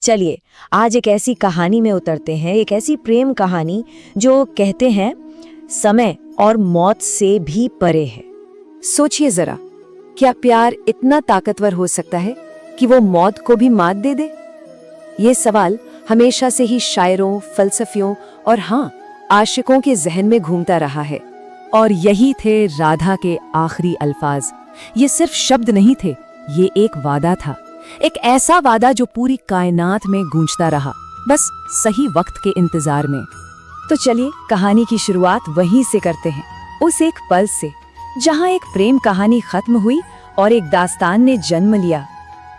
चलिए आज एक ऐसी कहानी में उतरते हैं, एक ऐसी प्रेम कहानी जो कहते हैं समय और मौत से भी परे है। सोचिए जरा, क्या प्यार इतना ताकतवर हो सकता है कि वो मौत को भी मात दे दे? ये सवाल हमेशा से ही शायरों, फलसफियों और हाँ, आशिकों के जहन में घूमता रहा है। और यही थे राधा के आखिरी अल्फाज। ये सिर्फ शब्द नहीं थे, ये एक वादा था, एक ऐसा वादा जो पूरी कायनात में गूंजता रहा, बस सही वक्त के इंतजार में। तो चलिए कहानी की शुरुआत वहीं से करते हैं, उस एक पल से जहां एक प्रेम कहानी खत्म हुई और एक दास्तान ने जन्म लिया।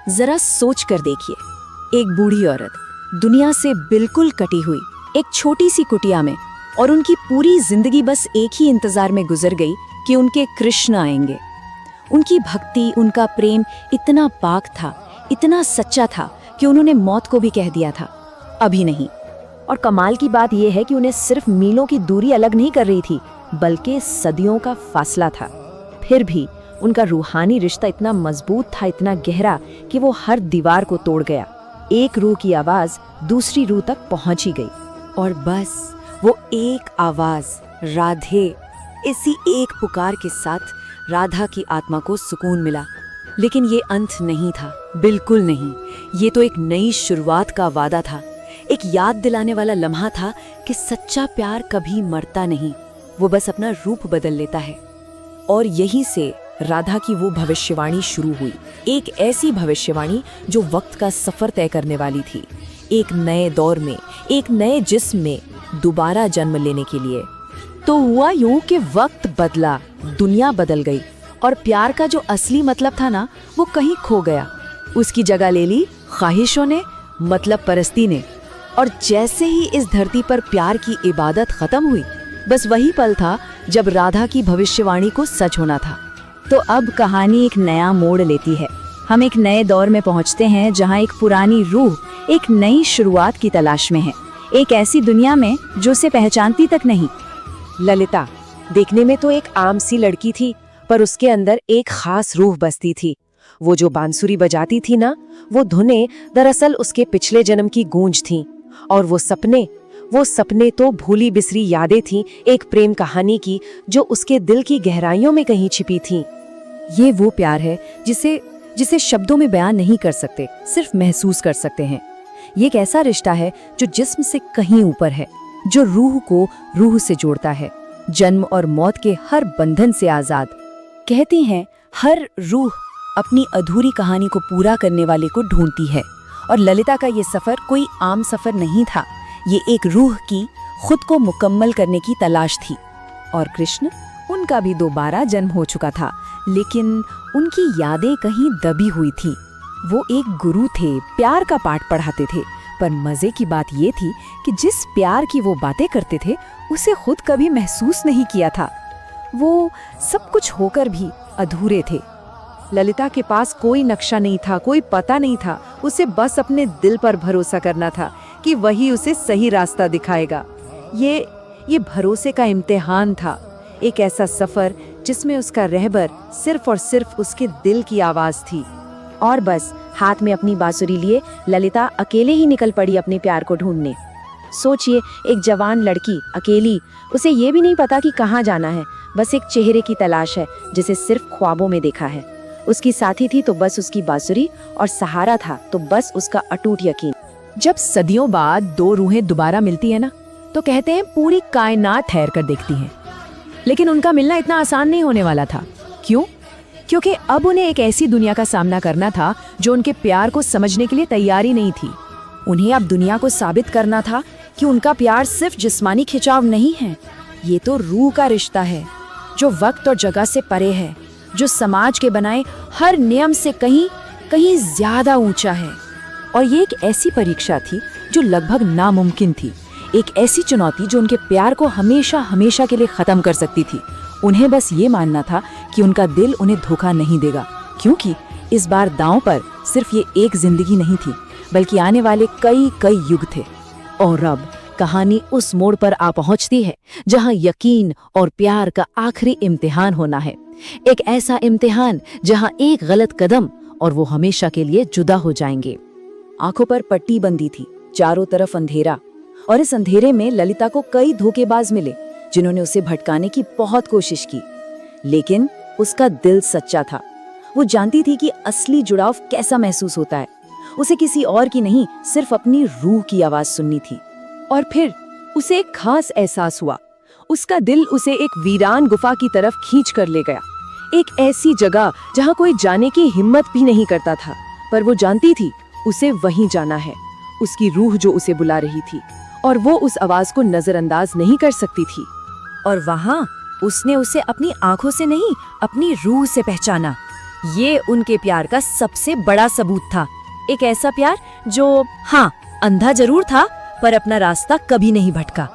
जरा सोच कर देखिए, एक बूढ़ी औरत दुनिया से बिल्कुल कटी हुई एक छोटी सी कुटिया में, और उनकी पूरी जिंदगी बस एक ही इंतजार में गुजर गई कि उनके कृष्ण आएंगे। उनकी भक्ति, उनका प्रेम इतना पाक था, इतना सच्चा था कि उन्होंने मौत को भी कह दिया था, अभी नहीं। और कमाल की बात यह है कि उन्हें सिर्फ मीलों की दूरी अलग नहीं कर रही थी, बल्कि सदियों का फासला था। फिर भी उनका रूहानी रिश्ता इतना मजबूत था, इतना गहरा कि वो हर दीवार को तोड़ गया। एक रूह की आवाज दूसरी रूह तक पहुंच ही गई, और बस वो एक आवाज, राधे। इसी एक पुकार के साथ राधा की आत्मा को सुकून मिला। लेकिन ये अंत नहीं था, बिल्कुल नहीं। ये तो एक नई शुरुआत का वादा था, एक याद दिलाने वाला लम्हा था कि सच्चा प्यार कभी मरता नहीं, वो बस अपना रूप बदल लेता है। और यहीं से राधा की वो भविष्यवाणी शुरू हुई, एक ऐसी भविष्यवाणी जो वक्त का सफर तय करने वाली थी, एक नए दौर में, एक नए जिस्म में दोबारा जन्म लेने के लिए। तो हुआ यूं कि वक्त बदला, दुनिया बदल गई, और प्यार का जो असली मतलब था ना, वो कहीं खो गया। उसकी जगह ले ली ख्वाहिशों ने, मतलब परस्ती ने। और जैसे ही इस धरती पर प्यार की इबादत खत्म हुई, बस वही पल था जब राधा की भविष्यवाणी को सच होना था। तो अब कहानी एक नया मोड़ लेती है। हम एक नए दौर में पहुंचते हैं जहां एक पुरानी रूह एक नई शुरुआत की तलाश में है, एक ऐसी दुनिया में जो उसे पहचानती तक नहीं। ललिता देखने में तो एक आम सी लड़की थी, पर उसके अंदर एक खास रूह बसती थी। वो जो बांसुरी बजाती थी ना, वो धुनें दरअसल उसके पिछले जन्म की गूंज थीं। और वो सपने तो भूली बिसरी यादें थीं, एक प्रेम कहानी की जो उसके दिल की गहराइयों में कहीं छिपी थी। ये वो प्यार है जिसे शब्दों में बयान नहीं कर सकते, सिर्फ महसूस कर सकते हैं। ये एक ऐसा रिश्ता है जो जिस्म से कहीं ऊपर है, जो रूह को रूह से जोड़ता है, जन्म और मौत के हर बंधन से आजाद। कहती हैं, हर रूह अपनी अधूरी कहानी को पूरा करने वाले को ढूंढती है, और ललिता का ये सफर कोई आम सफर नहीं था। ये एक रूह की खुद को मुकम्मल करने की तलाश थी। और कृष्ण, उनका भी दोबारा जन्म हो चुका था, लेकिन उनकी यादें कहीं दबी हुई थी। वो एक गुरु थे, प्यार का पाठ पढ़ाते थे, पर मजे की बात ये थी कि जिस प्यार की वो बातें करते थे, उसे खुद कभी महसूस नहीं किया था। वो सब कुछ होकर भी अधूरे थे। ललिता के पास कोई नक्शा नहीं था, कोई पता नहीं था। उसे बस अपने दिल पर भरोसा करना था कि वही उसे सही रास्ता दिखाएगा। ये भरोसे का इम्तिहान था, एक ऐसा सफर जिसमें उसका रहबर सिर्फ और सिर्फ उसके दिल की आवाज थी। और बस हाथ में अपनी बांसुरी लिए ललिता अकेले ही निकल पड़ी अपने प्यार को ढूंढने। सोचिए, एक जवान लड़की अकेली, उसे ये भी नहीं पता कि कहाँ जाना है, बस एक चेहरे की तलाश है जिसे सिर्फ ख्वाबों में देखा है। उसकी साथी थी तो बस उसकी बांसुरी, और सहारा था तो बस उसका अटूट यकीन। जब सदियों बाद दो रूहें दोबारा मिलती है ना, तो कहते हैं पूरी कायनात ठहर कर देखती है। लेकिन उनका मिलना इतना आसान नहीं होने वाला था। क्यों? क्योंकि अब उन्हें एक ऐसी दुनिया का सामना करना था जो उनके प्यार को समझने के लिए तैयार ही नहीं थी। उन्हें अब दुनिया को साबित करना था कि उनका प्यार सिर्फ जिस्मानी खिंचाव नहीं है, ये तो रूह का रिश्ता है, जो वक्त और जगह से परे है, जो समाज के बनाए हर नियम से कहीं ज्यादा ऊंचा है। और ये एक ऐसी परीक्षा थी जो लगभग नामुमकिन थी, एक ऐसी चुनौती जो उनके प्यार को हमेशा हमेशा के लिए खत्म कर सकती थी। उन्हें बस ये मानना था कि उनका दिल उन्हें धोखा नहीं देगा, क्योंकि इस बार दांव पर सिर्फ ये एक जिंदगी नहीं थी, बल्कि आने वाले कई युग थे। और अब कहानी उस मोड़ पर आ पहुंचती है जहां यकीन और प्यार का आखिरी इम्तिहान होना है। एक ऐसा इम्तिहान जहां एक गलत कदम और वो हमेशा के लिए जुदा हो जाएंगे। आंखों पर पट्टी बंधी थी, चारों तरफ अंधेरा, और इस अंधेरे में ललिता को कई धोखेबाज मिले जिन्होंने उसे भटकाने की बहुत कोशिश की। लेकिन उसका दिल सच्चा था। वो जानती थी कि असली जुड़ाव कैसा महसूस होता है। उसे किसी और की नहीं, सिर्फ अपनी रूह की आवाज सुननी थी। और फिर उसे एक खास एहसास हुआ। उसका दिल उसे एक वीरान गुफा की तरफ खींच कर ले गया, एक ऐसी जगह जहां कोई जाने की हिम्मत भी नहीं करता था, पर वो जानती थी उसे वहीं जाना है। उसकी रूह जो उसे बुला रही थी, और वो उस आवाज को नजरअंदाज नहीं कर सकती थी। और वहां उसने उसे अपनी आंखों से नहीं, अपनी रूह से पहचाना। ये उनके प्यार का सबसे बड़ा सबूत था। एक ऐसा प्यार जो, हाँ, अंधा जरूर था, पर अपना रास्ता कभी नहीं भटका।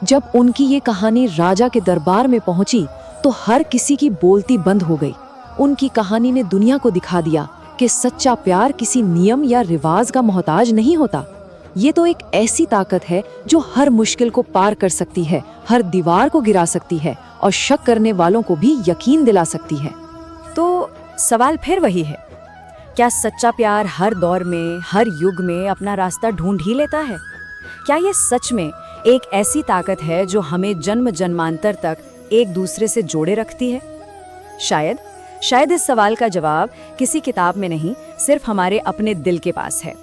जब उनकी ये कहानी राजा के दरबार में पहुंची तो हर किसी की बोलती बंद हो गई। उनकी कहानी ने दुनिया को दिखा दिया कि सच्चा प्यार किसी नियम या रिवाज का मोहताज नहीं होता। ये तो एक ऐसी ताकत है जो हर मुश्किल को पार कर सकती है, हर दीवार को गिरा सकती है और शक करने वालों को भी यकीन दिला सकती है। तो सवाल फिर वही है, क्या सच्चा प्यार हर दौर में, हर युग में अपना रास्ता ढूंढ ही लेता है? क्या ये सच में एक ऐसी ताकत है जो हमें जन्म जन्मांतर तक एक दूसरे से जोड़े रखती है? शायद इस सवाल का जवाब किसी किताब में नहीं, सिर्फ हमारे अपने दिल के पास है।